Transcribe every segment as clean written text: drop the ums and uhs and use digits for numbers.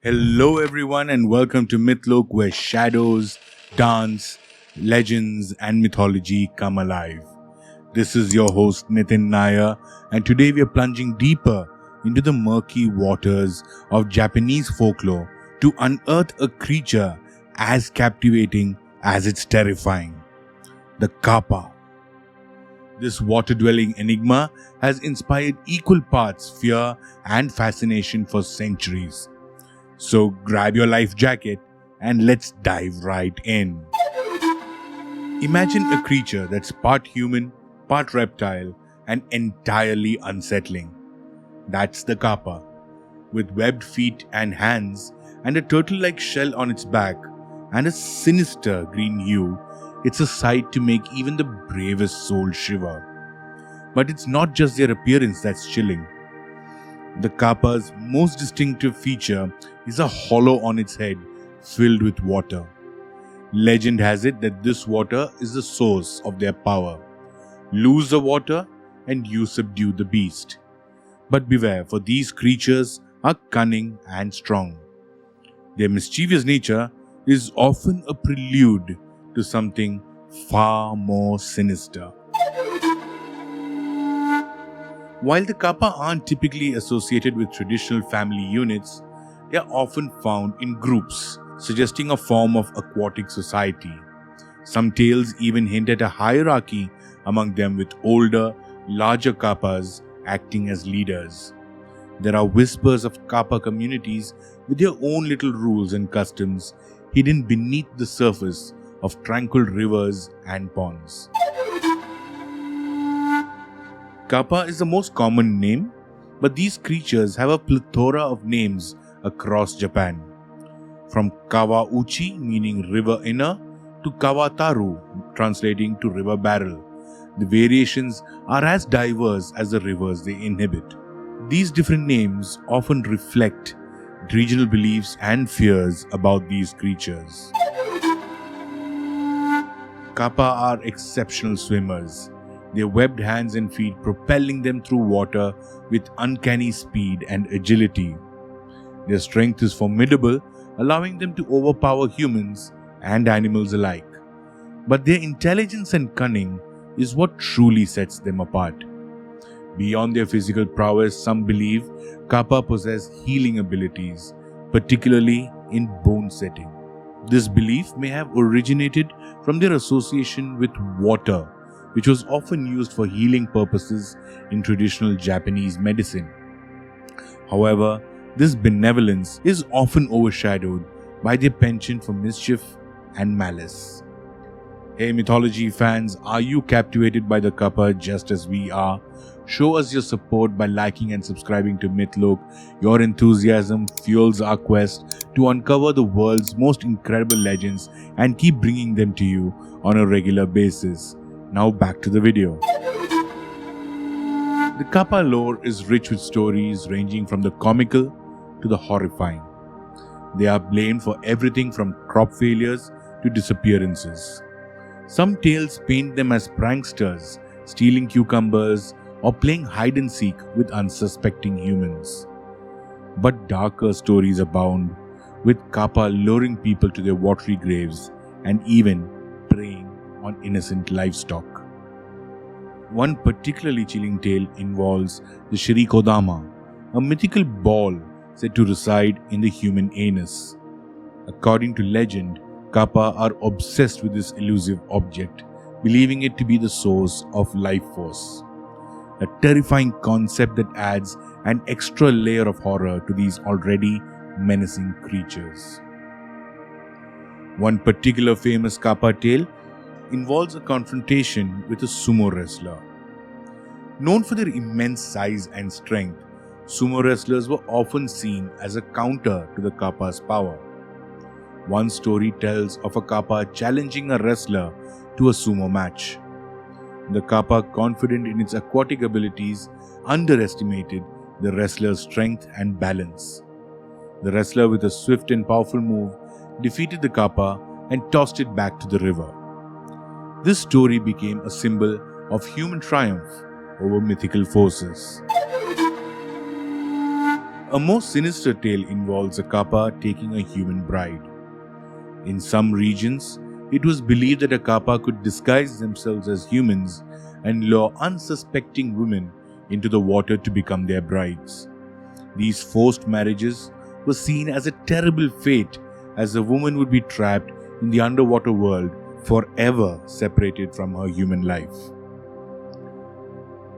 Hello, everyone, and welcome to Mythlok, where shadows, dance, legends, and mythology come alive. This is your host, Nitin Nair, and today we are plunging deeper into the murky waters of Japanese folklore to unearth a creature as captivating as it's terrifying: the Kappa. This water dwelling enigma has inspired equal parts fear and fascination for centuries. So grab your life jacket and let's dive right in. Imagine a creature that's part human, part reptile, and entirely unsettling. That's the Kappa. With webbed feet and hands, and a turtle-like shell on its back, and a sinister green hue, it's a sight to make even the bravest soul shiver. But it's not just their appearance that's chilling. The Kappa's most distinctive feature is a hollow on its head filled with water. Legend has it that this water is the source of their power. Lose the water and you subdue the beast. But beware, for these creatures are cunning and strong. Their mischievous nature is often a prelude to something far more sinister. While the Kappa aren't typically associated with traditional family units, they are often found in groups, suggesting a form of aquatic society. Some tales even hint at a hierarchy among them, with older, larger Kappas acting as leaders. There are whispers of Kappa communities with their own little rules and customs hidden beneath the surface of tranquil rivers and ponds. Kappa is the most common name, but these creatures have a plethora of names across Japan. From Kawauchi, meaning river inner, to Kawataru, translating to river barrel. The variations are as diverse as the rivers they inhabit. These different names often reflect regional beliefs and fears about these creatures. Kappa are exceptional swimmers, their webbed hands and feet propelling them through water with uncanny speed and agility. Their strength is formidable, allowing them to overpower humans and animals alike. But their intelligence and cunning is what truly sets them apart. Beyond their physical prowess, some believe Kappa possess healing abilities, particularly in bone setting. This belief may have originated from their association with water, which was often used for healing purposes in traditional Japanese medicine. However, this benevolence is often overshadowed by their penchant for mischief and malice. Hey mythology fans, are you captivated by the Kappa just as we are? Show us your support by liking and subscribing to Mythlok. Your enthusiasm fuels our quest to uncover the world's most incredible legends and keep bringing them to you on a regular basis. Now back to the video. The Kappa lore is rich with stories ranging from the comical to the horrifying. They are blamed for everything from crop failures to disappearances. Some tales paint them as pranksters, stealing cucumbers or playing hide and seek with unsuspecting humans. But darker stories abound, with Kappa luring people to their watery graves and even preying on innocent livestock. One particularly chilling tale involves the Shirikodama, a mythical ball said to reside in the human anus. According to legend, Kappa are obsessed with this elusive object, believing it to be the source of life force. A terrifying concept that adds an extra layer of horror to these already menacing creatures. One particular famous Kappa tale involves a confrontation with a sumo wrestler. Known for their immense size and strength, sumo wrestlers were often seen as a counter to the Kappa's power. One story tells of a Kappa challenging a wrestler to a sumo match. The Kappa, confident in its aquatic abilities, underestimated the wrestler's strength and balance. The wrestler, with a swift and powerful move, defeated the Kappa and tossed it back to the river. This story became a symbol of human triumph over mythical forces. A more sinister tale involves a Kappa taking a human bride. In some regions, it was believed that a Kappa could disguise themselves as humans and lure unsuspecting women into the water to become their brides. These forced marriages were seen as a terrible fate, as the woman would be trapped in the underwater world, forever separated from her human life.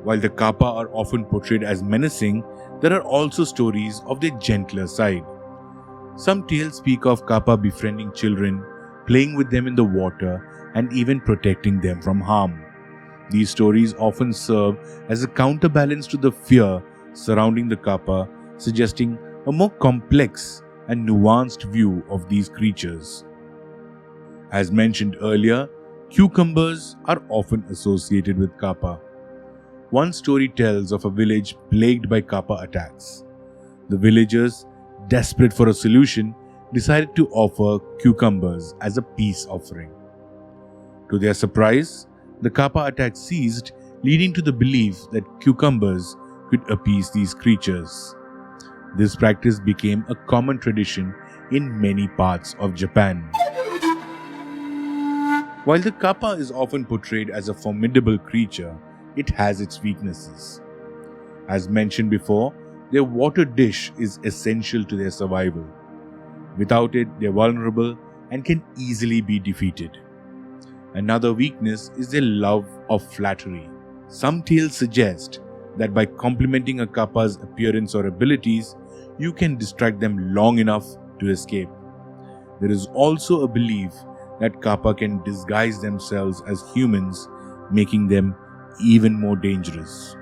While the Kappa are often portrayed as menacing, there are also stories of their gentler side. Some tales speak of Kappa befriending children, playing with them in the water, and even protecting them from harm. These stories often serve as a counterbalance to the fear surrounding the Kappa, suggesting a more complex and nuanced view of these creatures. As mentioned earlier, cucumbers are often associated with Kappa. One story tells of a village plagued by Kappa attacks. The villagers, desperate for a solution, decided to offer cucumbers as a peace offering. To their surprise, the Kappa attack ceased, leading to the belief that cucumbers could appease these creatures. This practice became a common tradition in many parts of Japan. While the Kappa is often portrayed as a formidable creature, it has its weaknesses. As mentioned before, their water dish is essential to their survival. Without it, they are vulnerable and can easily be defeated. Another weakness is their love of flattery. Some tales suggest that by complimenting a Kappa's appearance or abilities, you can distract them long enough to escape. There is also a belief that Kappa can disguise themselves as humans, making them even more dangerous.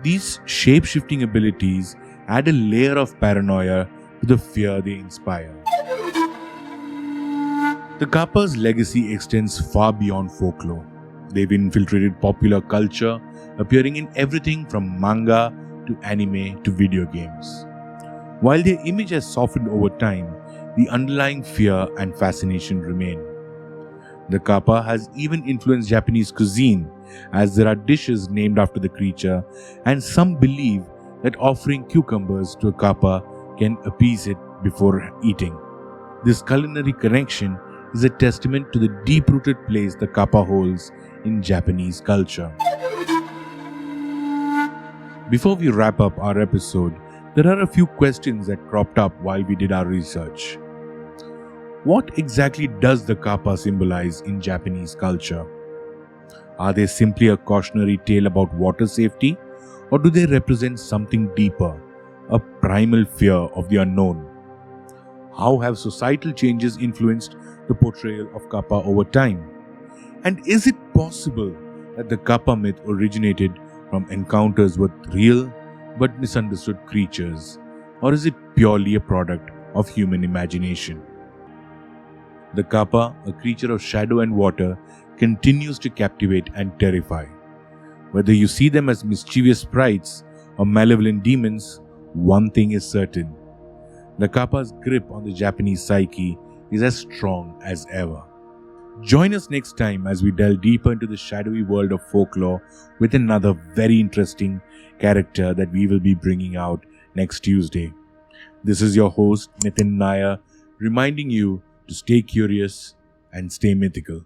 These shape-shifting abilities add a layer of paranoia to the fear they inspire. The Kappa's legacy extends far beyond folklore. They've infiltrated popular culture, appearing in everything from manga to anime to video games. While their image has softened over time, the underlying fear and fascination remain. The Kappa has even influenced Japanese cuisine, as there are dishes named after the creature, and some believe that offering cucumbers to a Kappa can appease it before eating. This culinary connection is a testament to the deep-rooted place the Kappa holds in Japanese culture. Before we wrap up our episode, there are a few questions that cropped up while we did our research. What exactly does the Kappa symbolize in Japanese culture? Are they simply a cautionary tale about water safety, or do they represent something deeper, a primal fear of the unknown? How have societal changes influenced the portrayal of Kappa over time? And is it possible that the Kappa myth originated from encounters with real but misunderstood creatures, or is it purely a product of human imagination? The Kappa, a creature of shadow and water, continues to captivate and terrify. Whether you see them as mischievous sprites or malevolent demons, one thing is certain: the Kappa's grip on the Japanese psyche is as strong as ever. Join us next time as we delve deeper into the shadowy world of folklore with another very interesting character that we will be bringing out next Tuesday. This is your host, Nitin Nair, reminding you to stay curious and stay mythical.